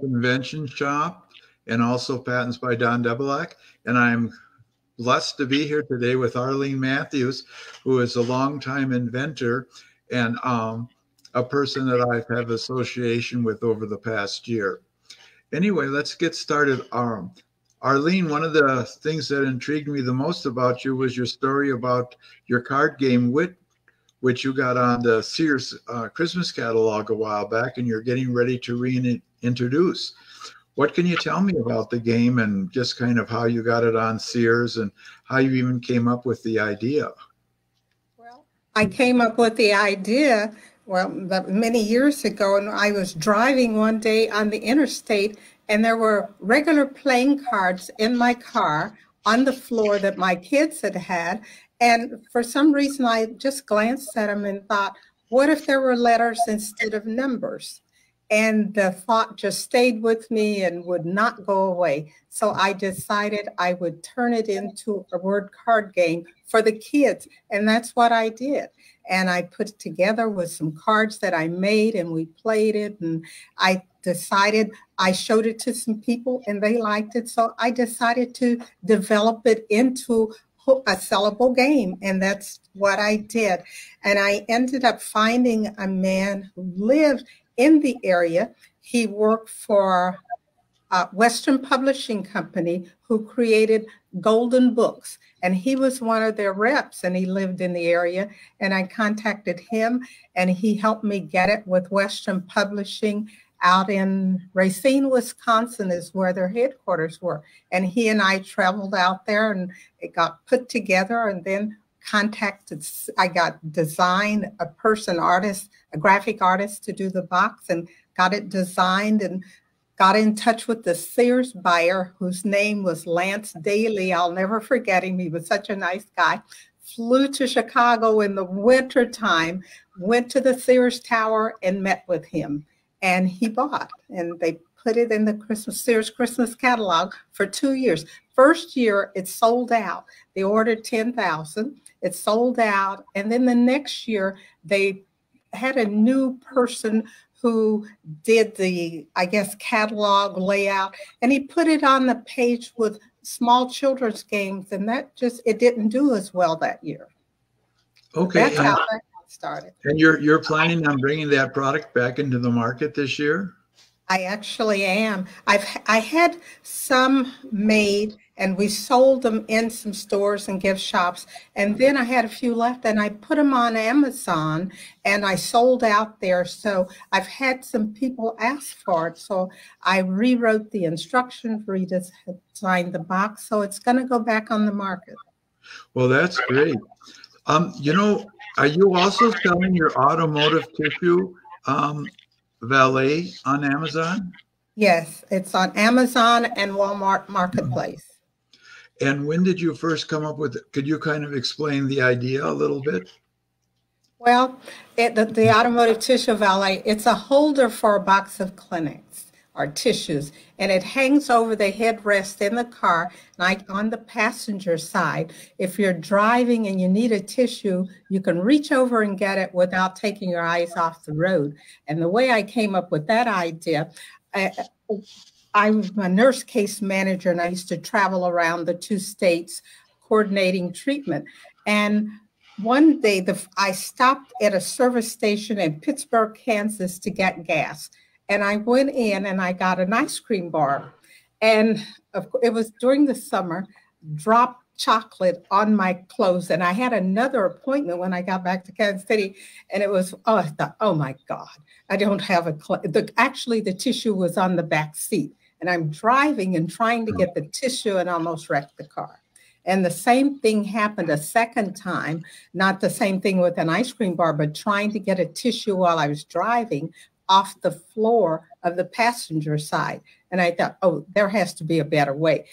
Invention Shop and also Patents by Don Debelak. And I'm blessed to be here today with Arlene Matthews, who is a longtime inventor and a person that I've had association with over the past year. Anyway, let's get started. Arlene, one of the things that intrigued me the most about you was your story about your card game, which you got on the Sears Christmas catalog a while back, and you're getting ready to reintroduce. What can you tell me about the game and just kind of how you got it on Sears and how you even came up with the idea? Well, I came up with the idea, many years ago, and I was driving one day on the interstate, and there were regular playing cards in my car on the floor that my kids had had. And for some reason, I just glanced at them and thought, what if there were letters instead of numbers? And the thought just stayed with me and would not go away. So I decided I would turn it into a word card game for the kids. And that's what I did. And I put it together with some cards that I made, and we played it. And I decided, I showed it to some people and they liked it. So I decided to develop it into a sellable game. And that's what I did. And I ended up finding a man who lived in the area. He worked for Western Publishing Company, who created Golden Books. And he was one of their reps, and he lived in the area. And I contacted him, and he helped me get it with Western Publishing out in Racine, Wisconsin is where their headquarters were. And he and I traveled out there, and it got put together, and then I got designed a graphic artist to do the box, and got it designed, and got in touch with the Sears buyer, whose name was Lance Daly. I'll never forget him. He was such a nice guy. Flew to Chicago in the winter time, went to the Sears Tower and met with him. And he bought, and they put it in the Sears Christmas catalog for 2 years. First year, it sold out. They ordered 10,000. It sold out. And then the next year, they had a new person who did the, catalog layout. And he put it on the page with small children's games. And it didn't do as well that year. Okay. That's how that started. And you're planning on bringing that product back into the market this year? I actually am. I had some made, and we sold them in some stores and gift shops. And then I had a few left, and I put them on Amazon, and I sold out there. So I've had some people ask for it. So I rewrote the instructions, redesigned the box. So it's going to go back on the market. Well, that's great. Are you also selling your automotive tissue valet on Amazon? Yes, it's on Amazon and Walmart Marketplace. And when did you first come up with it? Could you kind of explain the idea a little bit? Well, the automotive tissue valet, it's a holder for a box of Kleenex or tissues, and it hangs over the headrest in the car, like on the passenger side. If you're driving and you need a tissue, you can reach over and get it without taking your eyes off the road. And the way I came up with that idea, I'm a nurse case manager, and I used to travel around the 2 states coordinating treatment. And one day I stopped at a service station in Pittsburgh, Kansas to get gas. And I went in and I got an ice cream bar. And it was during the summer, dropped chocolate on my clothes. And I had another appointment when I got back to Kansas City. And it was, I thought, oh my God, I don't have actually the tissue was on the back seat. And I'm driving and trying to get the tissue and almost wrecked the car. And the same thing happened a second time, not the same thing with an ice cream bar, but trying to get a tissue while I was driving off the floor of the passenger side. And I thought, oh, there has to be a better way.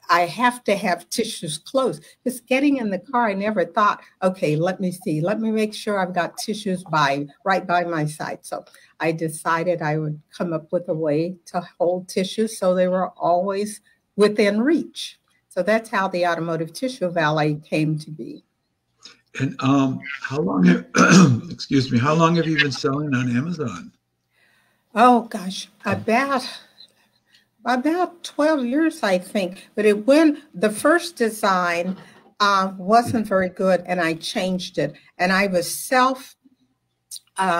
I have to have tissues close. Just getting in the car, I never thought, okay, let me see. Let me make sure I've got tissues right by my side. So I decided I would come up with a way to hold tissues so they were always within reach. So that's how the automotive tissue valet came to be. And how long have, excuse me, how long have you been selling on Amazon? Oh gosh, about about 12 years, I think. But the first design wasn't very good, and I changed it. And I was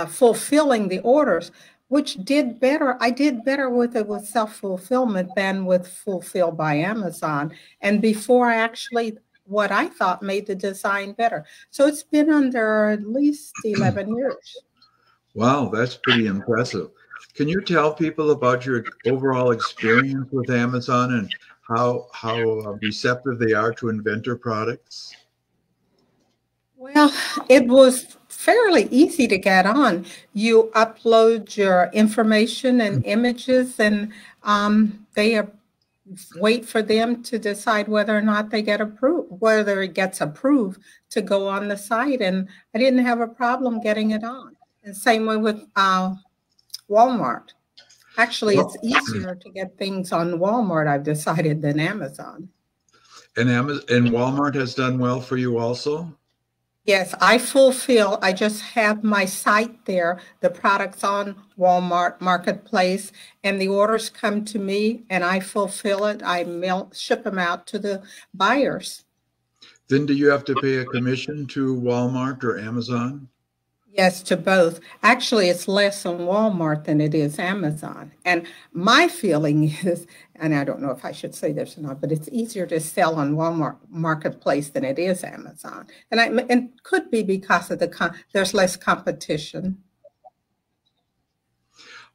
fulfilling the orders, which did better. I did better with it with self-fulfillment than with Fulfilled by Amazon. And before I actually, what I thought made the design better. So it's been under at least 11 years. Wow, that's pretty impressive. Can you tell people about your overall experience with Amazon and how receptive they are to Inventor products? Well, it was fairly easy to get on. You upload your information and images, and they wait for them to decide whether or not they get approved, whether it gets approved to go on the site. And I didn't have a problem getting it on. And same way with Walmart. Actually, it's easier to get things on Walmart, I've decided, than Amazon. And Walmart has done well for you also? Yes, I just have my site there, the products on Walmart Marketplace, and the orders come to me and I fulfill it. I ship them out to the buyers. Then do you have to pay a commission to Walmart or Amazon? Yes, to both. Actually, it's less on Walmart than it is Amazon. And my feeling is, and I don't know if I should say this or not, but it's easier to sell on Walmart Marketplace than it is Amazon. And it could be because of there's less competition.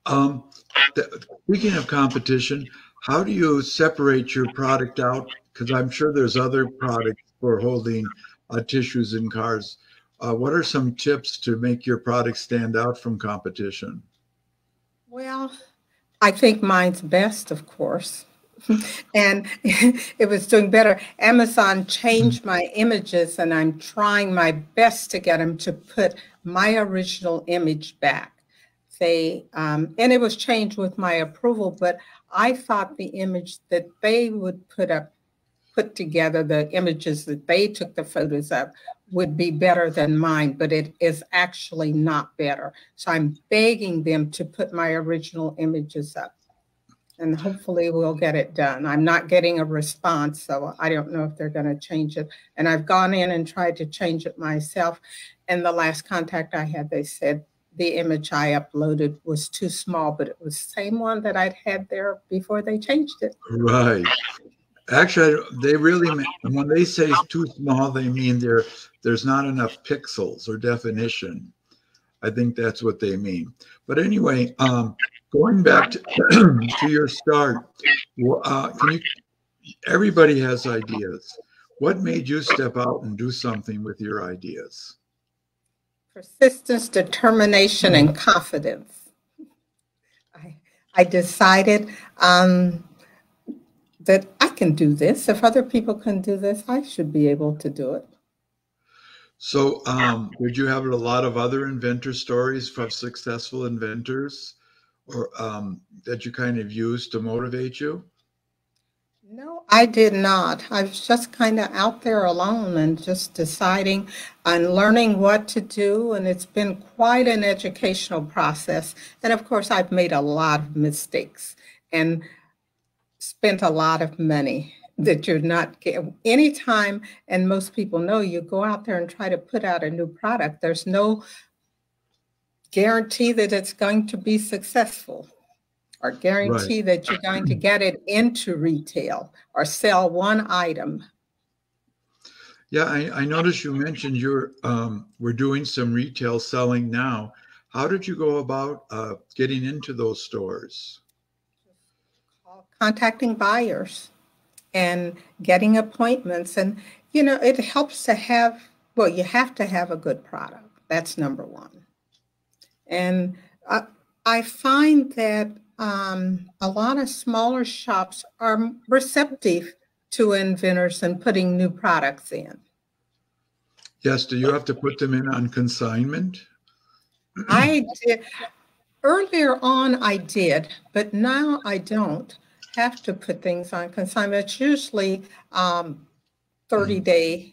Speaking of competition, how do you separate your product out? Because I'm sure there's other products for holding tissues in cars. What are some tips to make your product stand out from competition? Well, I think mine's best, of course. And it was doing better. Amazon changed my images, and I'm trying my best to get them to put my original image back. And it was changed with my approval, but I thought the image that they would put together, the images that they took the photos of, would be better than mine, but it is actually not better. So I'm begging them to put my original images up, and hopefully we'll get it done. I'm not getting a response, so I don't know if they're going to change it. And I've gone in and tried to change it myself. And the last contact I had, they said the image I uploaded was too small, but it was the same one that I'd had there before they changed it. Right. Actually, when they say too small, they mean there's not enough pixels or definition. I think that's what they mean. But anyway, going back to your start, everybody has ideas. What made you step out and do something with your ideas? Persistence, determination, and confidence. I decided that I can do this. If other people can do this, I should be able to do it. So did you have a lot of other inventor stories from successful inventors or that you kind of used to motivate you? No, I did not. I was just kind of out there alone and just deciding and learning what to do. And it's been quite an educational process. And of course, I've made a lot of mistakes and spent a lot of money that you're not getting anytime. And most people know you go out there and try to put out a new product. There's no guarantee that it's going to be successful, or guarantee that you're going to get it into retail or sell one item. Yeah, I noticed you mentioned we're doing some retail selling now. How did you go about getting into those stores? Contacting buyers and getting appointments. And, it helps to have, you have to have a good product. That's number one. And I find that a lot of smaller shops are receptive to inventors and putting new products in. Yes. Do you have to put them in on consignment? I did. Earlier on, I did, but now I don't have to put things on consignment. It's usually 30-day.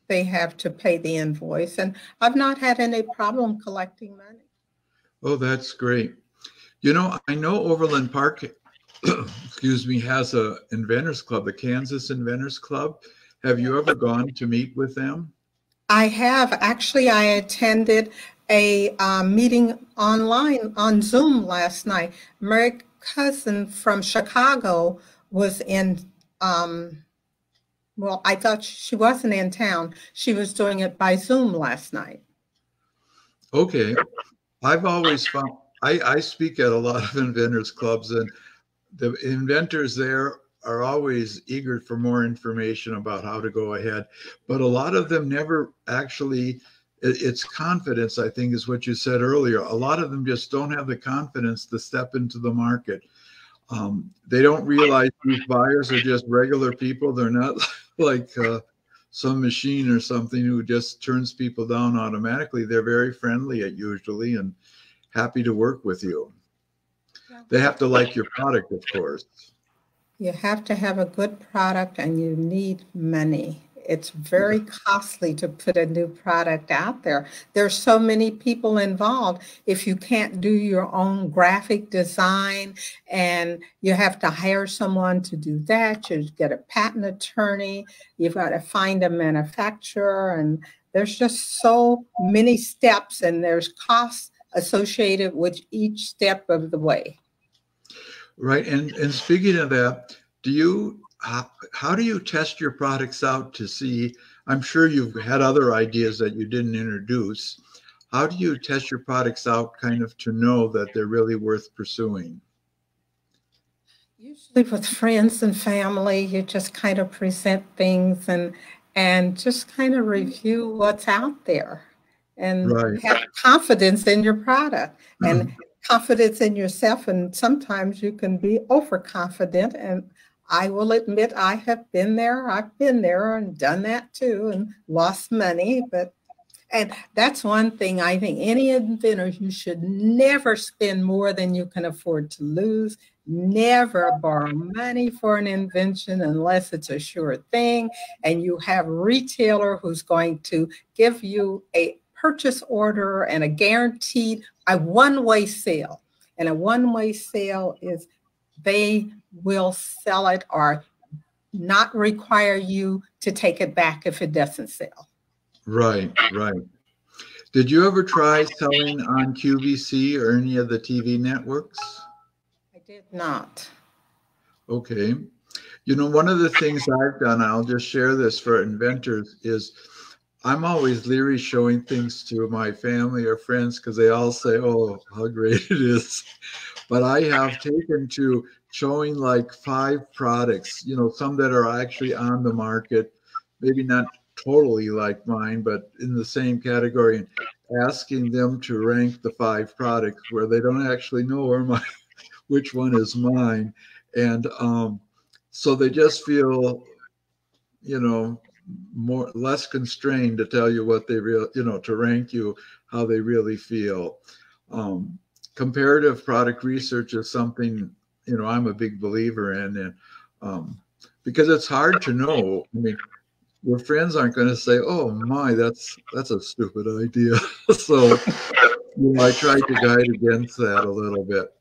They have to pay the invoice, and I've not had any problem collecting money. Oh, that's great. I know Overland Park excuse me, has a inventors club, the Kansas Inventors Club. Have you ever gone to meet with them? I have. Actually, I attended a meeting online on Zoom last night. My cousin from Chicago was in, well, I thought she wasn't in town. She was doing it by Zoom last night. Okay. I've always found, I speak at a lot of inventors clubs, and the inventors there are always eager for more information about how to go ahead. But a lot of them never actually, it's confidence, I think, is what you said earlier. A lot of them just don't have the confidence to step into the market. They don't realize these buyers are just regular people. They're not like some machine or something who just turns people down automatically. They're very friendly usually and happy to work with you. They have to like your product, of course. You have to have a good product and you need money. It's very costly to put a new product out there. There's so many people involved. If you can't do your own graphic design and you have to hire someone to do that, you get a patent attorney, you've got to find a manufacturer, and there's just so many steps and there's costs associated with each step of the way. Right. And speaking of that, how do you test your products out to see? I'm sure you've had other ideas that you didn't introduce. How do you test your products out kind of to know that they're really worth pursuing? Usually with friends and family, you just kind of present things and just kind of review what's out there and Right. have confidence in your product and confidence in yourself. And sometimes you can be overconfident. And I will admit I have been there. I've been there and done that too and lost money. And that's one thing I think any inventor, you should never spend more than you can afford to lose. Never borrow money for an invention unless it's a sure thing. And you have a retailer who's going to give you a purchase order and a guaranteed a one-way sale. And a one-way sale is they will sell it or not require you to take it back if it doesn't sell. Right, right. Did you ever try selling on QVC or any of the TV networks? I did not. Okay. You know, one of the things I've done, I'll just share this for inventors, is I'm always leery showing things to my family or friends because they all say, oh, how great it is. But I have taken to showing like 5 products, you know, some that are actually on the market, maybe not totally like mine, but in the same category, and asking them to rank the 5 products where they don't actually know which one is mine. And so they just feel, you know, less constrained to tell you what they to rank you how they really feel. Comparative product research is something, you know, I'm a big believer in, and because it's hard to know. I mean, your friends aren't going to say, "Oh my, that's a stupid idea." So, you know, I try to guide against that a little bit.